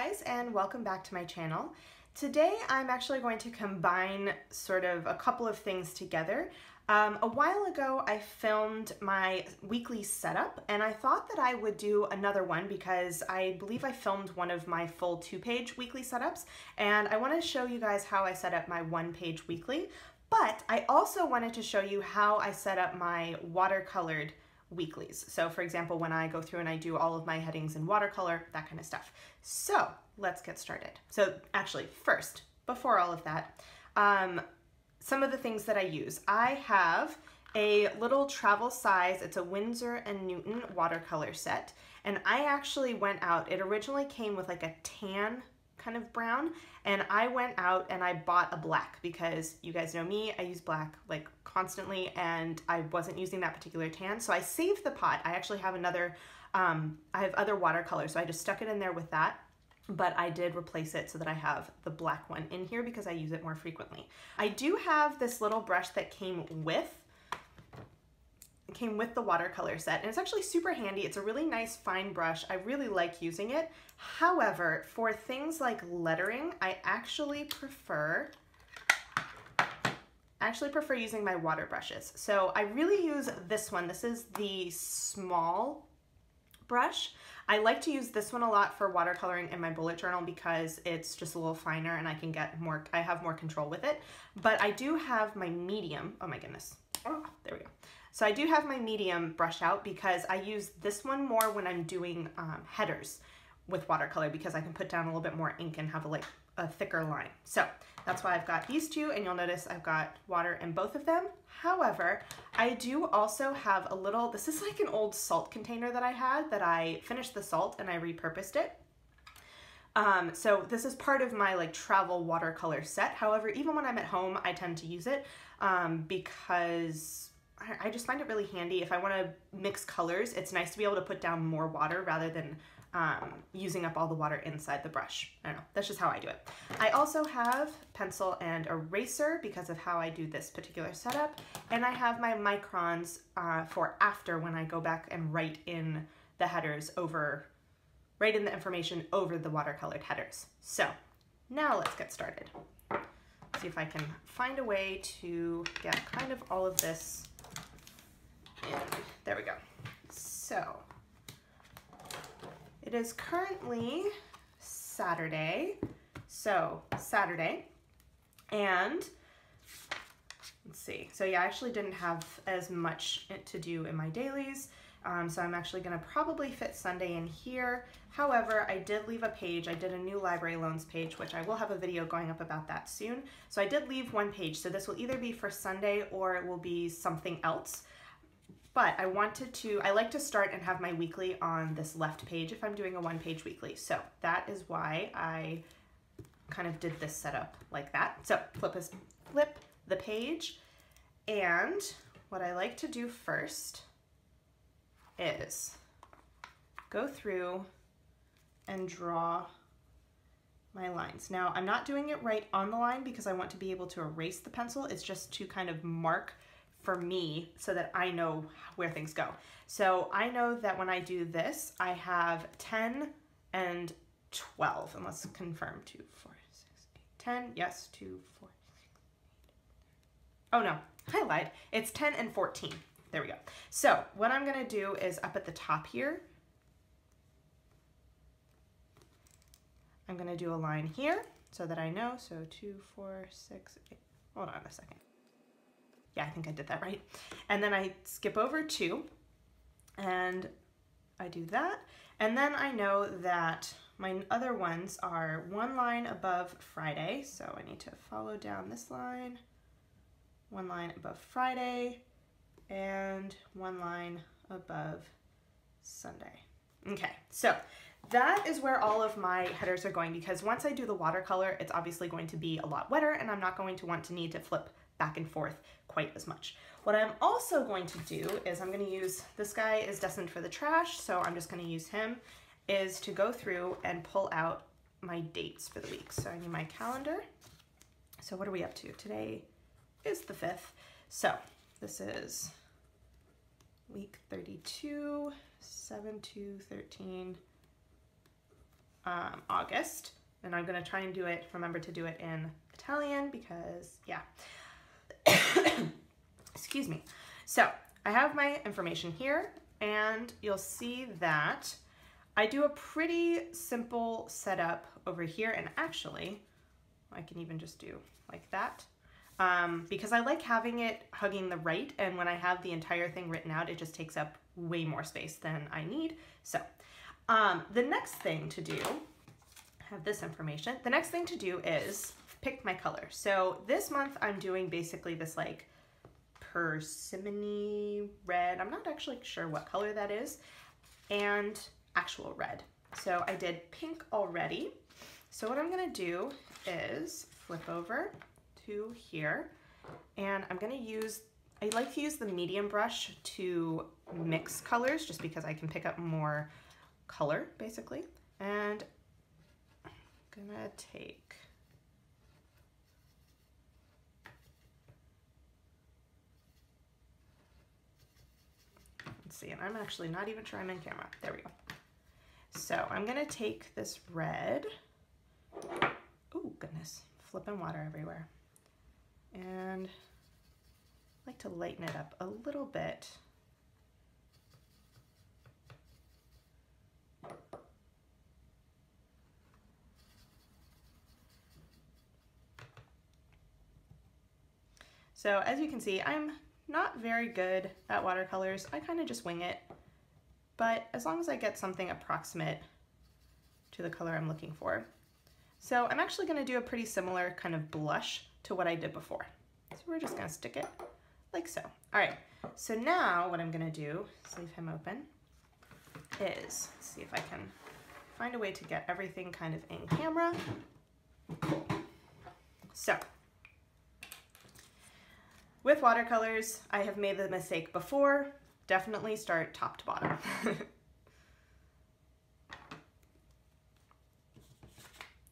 guys, and welcome back to my channel. Today I'm actually going to combine sort of a couple of things together. A while ago I filmed my weekly setup and I thought that I would do another one because I believe I filmed one of my full 2-page weekly setups, and I want to show you guys how I set up my 1-page weekly, but I also wanted to show you how I set up my watercolored weeklies. So for example, when I go through and I do all of my headings in watercolor, that kind of stuff. So let's get started. So actually first, before all of that, some of the things that I use. I have a little travel size, it's a Winsor & Newton watercolor set, and I actually went out, it originally came with like a tan kind of brown, and I went out and I bought a black because you guys know me, I use black like constantly and I wasn't using that particular tan, so I saved the pot. I actually have another, I have other watercolors, so I just stuck it in there with that, but I did replace it so that I have the black one in here because I use it more frequently. I do have this little brush that came with the watercolor set, and it's actually super handy. It's a really nice fine brush. I really like using it. However, for things like lettering, I actually prefer using my water brushes. So I really use this one. This is the small brush. I like to use this one a lot for watercoloring in my bullet journal because it's just a little finer and I can get more, I have more control with it. But I do have my medium, oh my goodness, oh, there we go. So I do have my medium brush out because I use this one more when I'm doing headers with watercolor because I can put down a little bit more ink and have a thicker line. So that's why I've got these two, and you'll notice I've got water in both of them. However, I do also have a little, this is like an old salt container that I had that I finished the salt and I repurposed it. So this is part of my like travel watercolor set. However, even when I'm at home, I tend to use it because I just find it really handy. If I want to mix colors, it's nice to be able to put down more water rather than using up all the water inside the brush. I don't know, that's just how I do it. I also have pencil and eraser because of how I do this particular setup, and I have my microns for after when I go back and write in the headers write in the information over the watercolored headers. So now let's get started. See if I can find a way to get kind of all of this in. There we go. So it is currently Saturday, and let's see. So yeah, I actually didn't have as much to do in my dailies, so I'm actually gonna probably fit Sunday in here. However, I did leave a page. I did a new library loans page, which I will have a video going up about that soon. So I did leave one page, so this will either be for Sunday or it will be something else. But I like to start and have my weekly on this left page if I'm doing a 1-page weekly. So that is why I kind of did this setup like that. So flip the page, and what I like to do first is go through and draw my lines. Now I'm not doing it right on the line because I want to be able to erase the pencil. It's just to kind of mark for me so that I know where things go. So I know that when I do this, I have 10 and 12, and let's confirm 2, 4, 6, 8, 10, yes, 2, 4, 6, 8. Oh no, I lied. It's 10 and 14. There we go. So what I'm gonna do is up at the top here, I'm gonna do a line here so that I know. So 2, 4, 6, 8, hold on a second. Yeah, I think I did that right. And then I skip over 2 and I do that. And then I know that my other ones are 1 line above Friday. So I need to follow down this line, 1 line above Friday, and 1 line above Sunday. Okay, so that is where all of my headers are going because once I do the watercolor, it's obviously going to be a lot wetter and I'm not going to want to need to flip back and forth quite as much. What I'm also going to do is I'm going to use, this guy is destined for the trash, so I'm just going to use him, is to go through and pull out my dates for the week. So I need my calendar. So what are we up to? Today is the 5th. So this is week 32, 7, 2, 13, August, and I'm gonna try and do it, remember to do it in Italian because, yeah. Excuse me. So I have my information here, and you'll see that I do a pretty simple setup over here, and actually I can even just do like that because I like having it hugging the right, and when I have the entire thing written out, it just takes up way more space than I need. So the next thing to do, I have this information, the next thing to do is pick my color. So this month I'm doing basically this like persimmon red, I'm not actually sure what color that is, and actual red. So I did pink already. So what I'm gonna do is flip over to here, and I'm gonna use, I like to use the medium brush to mix colors just because I can pick up more color basically. And I'm gonna take, let's see, and I'm actually not even sure I'm in camera. There we go. So I'm gonna take this red, oh goodness, flipping water everywhere, and I like to lighten it up a little bit. So as you can see, I'm not very good at watercolors. I kind of just wing it, but as long as I get something approximate to the color I'm looking for. So I'm actually going to do a pretty similar kind of blush to what I did before. So we're just going to stick it like so. All right, so now what I'm going to do is leave him open is, let's see if I can find a way to get everything kind of in camera. Cool. So with watercolors, I have made the mistake before. Definitely start top to bottom. Let's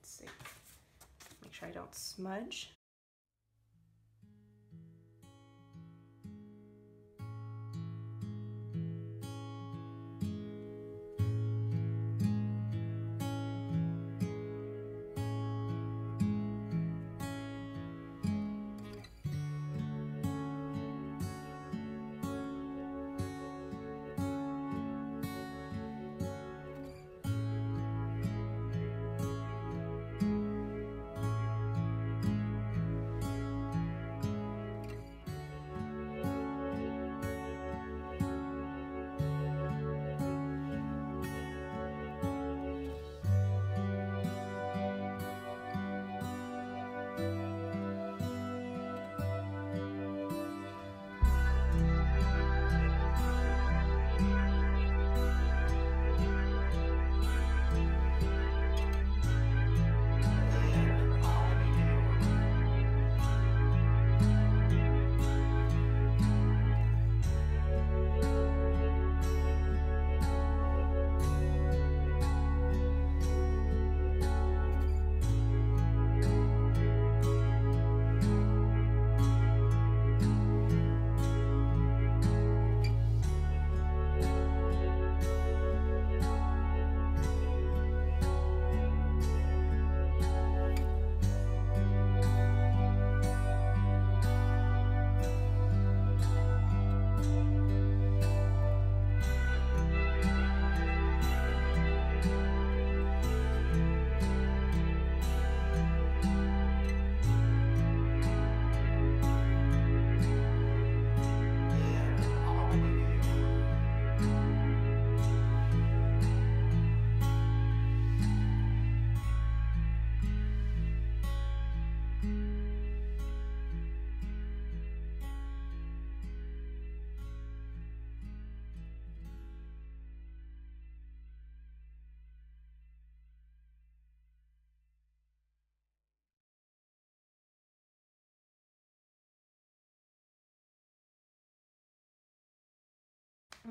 see. Make sure I don't smudge.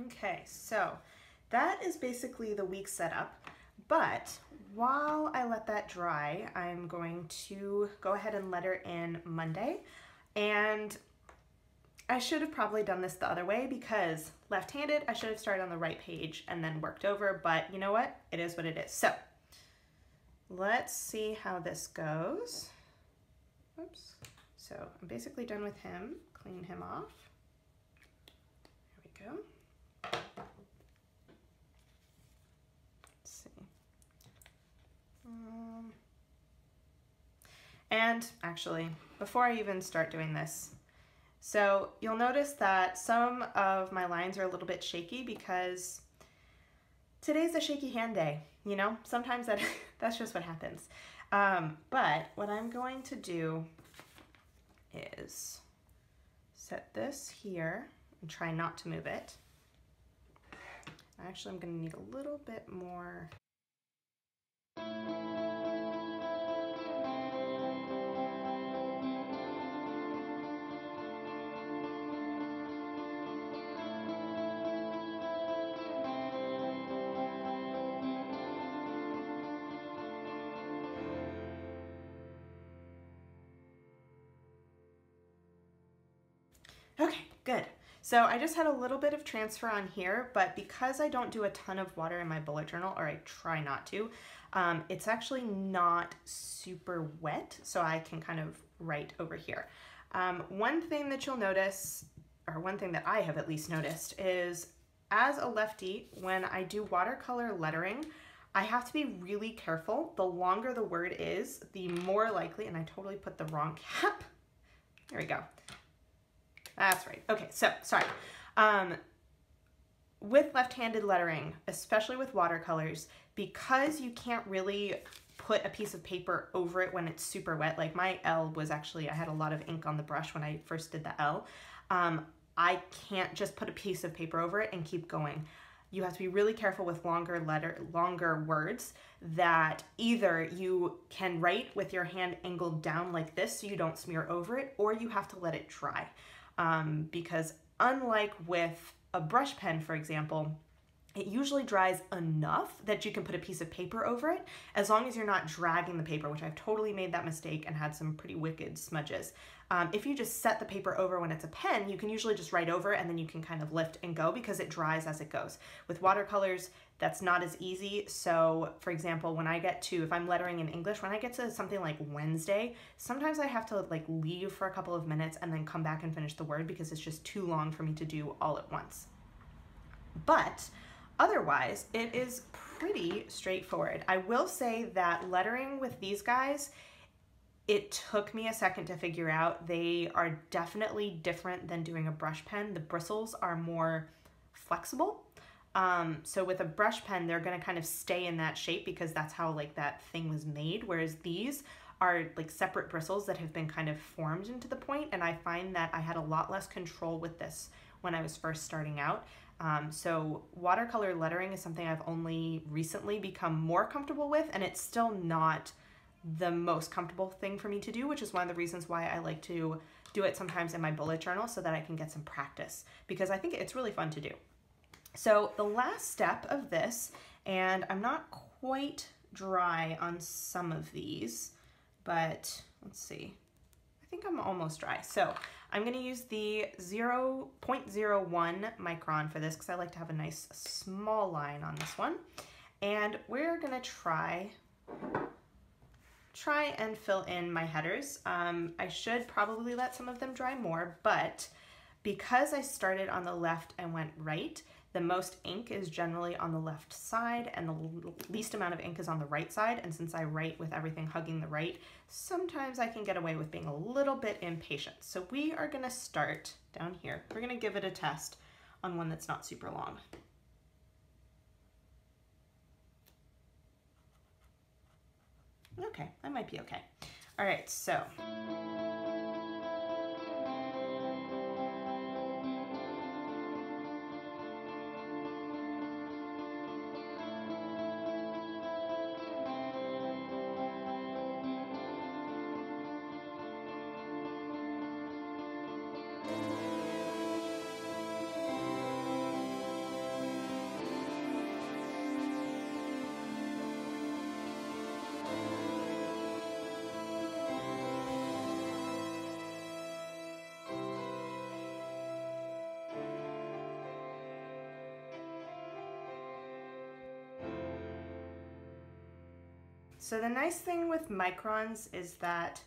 Okay, so that is basically the week setup, but while I let that dry, I'm going to go ahead and letter in Monday, and I should have probably done this the other way because left-handed, I should have started on the right page and then worked over, but you know what? It is what it is. So let's see how this goes. Oops. So I'm basically done with him. Clean him off. There we go. Let's see. And actually, before I even start doing this, so you'll notice that some of my lines are a little bit shaky because today's a shaky hand day, you know? Sometimes that's just what happens. But what I'm going to do is set this here and try not to move it. Actually, I'm going to need a little bit more. Okay, good. So I just had a little bit of transfer on here, but because I don't do a ton of water in my bullet journal, or I try not to, it's actually not super wet, so I can kind of write over here. One thing that you'll notice, or one thing that I have at least noticed, is as a lefty, when I do watercolor lettering, I have to be really careful. The longer the word is, the more likely, and I totally put the wrong cap. There we go. That's right. Okay, so sorry. With left-handed lettering, especially with watercolors, because you can't really put a piece of paper over it when it's super wet, like my L was actually, I had a lot of ink on the brush when I first did the L. I can't just put a piece of paper over it and keep going. You have to be really careful with longer words that either you can write with your hand angled down like this so you don't smear over it, or you have to let it dry. Because unlike with a brush pen, for example, it usually dries enough that you can put a piece of paper over it, as long as you're not dragging the paper, which I've totally made that mistake and had some pretty wicked smudges. If you just set the paper over when it's a pen, you can usually just write over it and then you can kind of lift and go because it dries as it goes. With watercolors, that's not as easy. So for example, when I get to, if I'm lettering in English, when I get to something like Wednesday, sometimes I have to like leave for a couple of minutes and then come back and finish the word because it's just too long for me to do all at once. But otherwise, it is pretty straightforward. I will say that lettering with these guys, it took me a second to figure out. They are definitely different than doing a brush pen. The bristles are more flexible. So with a brush pen, they're gonna kind of stay in that shape because that's how like that thing was made. Whereas these are like separate bristles that have been kind of formed into the point. And I find that I had a lot less control with this when I was first starting out. So watercolor lettering is something I've only recently become more comfortable with, and it's still not the most comfortable thing for me to do, which is one of the reasons why I like to do it sometimes in my bullet journal so that I can get some practice, because I think it's really fun to do. So the last step of this, and I'm not quite dry on some of these, but let's see, I think I'm almost dry. So I'm gonna use the 0.01 micron for this because I like to have a nice small line on this one. And we're gonna try and fill in my headers. I should probably let some of them dry more, but because I started on the left and went right, the most ink is generally on the left side and the least amount of ink is on the right side. And since I write with everything hugging the right, sometimes I can get away with being a little bit impatient. So we are gonna start down here. We're gonna give it a test on one that's not super long. Okay, that might be okay. All right, so. So the nice thing with microns is that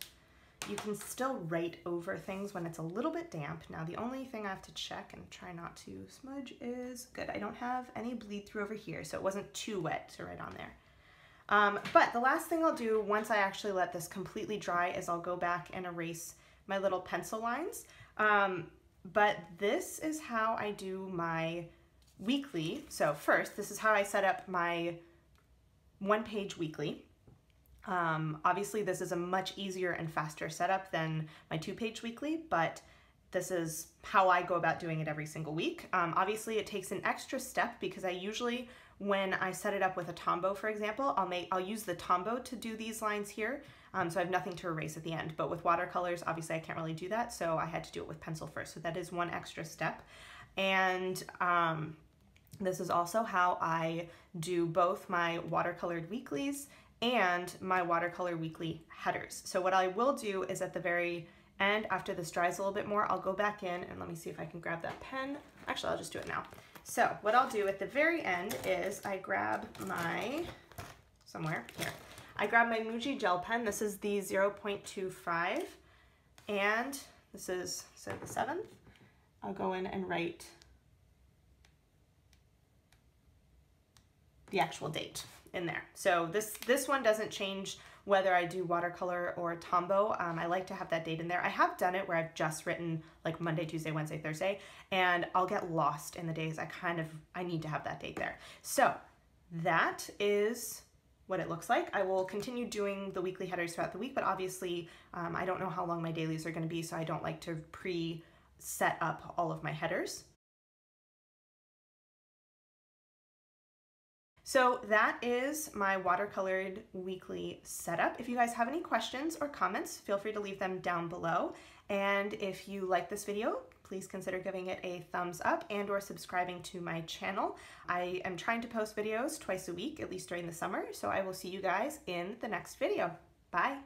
you can still write over things when it's a little bit damp. Now the only thing I have to check and try not to smudge is, good, I don't have any bleed through over here, so it wasn't too wet to write on there. But the last thing I'll do once I actually let this completely dry is I'll go back and erase my little pencil lines. But this is how I do my weekly. So first, this is how I set up my one-page weekly. Obviously this is a much easier and faster setup than my two-page weekly, but this is how I go about doing it every single week. Obviously it takes an extra step because I usually, when I set it up with a Tombow, for example, I'll use the Tombow to do these lines here, so I have nothing to erase at the end. But with watercolors, obviously I can't really do that, so I had to do it with pencil first. So that is one extra step. And this is also how I do both my watercolored weeklies and my watercolor weekly headers. So what I will do is at the very end, after this dries a little bit more, I'll go back in and let me see if I can grab that pen. Actually, I'll just do it now. So what I'll do at the very end is I grab my, somewhere here, I grab my Muji gel pen. This is the 0.25 and this is, so the 7th. I'll go in and write the actual date in there. So this one doesn't change whether I do watercolor or Tombow. I like to have that date in there. I have done it where I've just written like Monday, Tuesday, Wednesday, Thursday, and I'll get lost in the days. I need to have that date there. So that is what it looks like. I will continue doing the weekly headers throughout the week, but obviously I don't know how long my dailies are going to be, so I don't like to pre-set up all of my headers. So that is my watercolored weekly setup. If you guys have any questions or comments, feel free to leave them down below. And if you like this video, please consider giving it a thumbs up and or subscribing to my channel. I am trying to post videos twice a week, at least during the summer. So I will see you guys in the next video. Bye.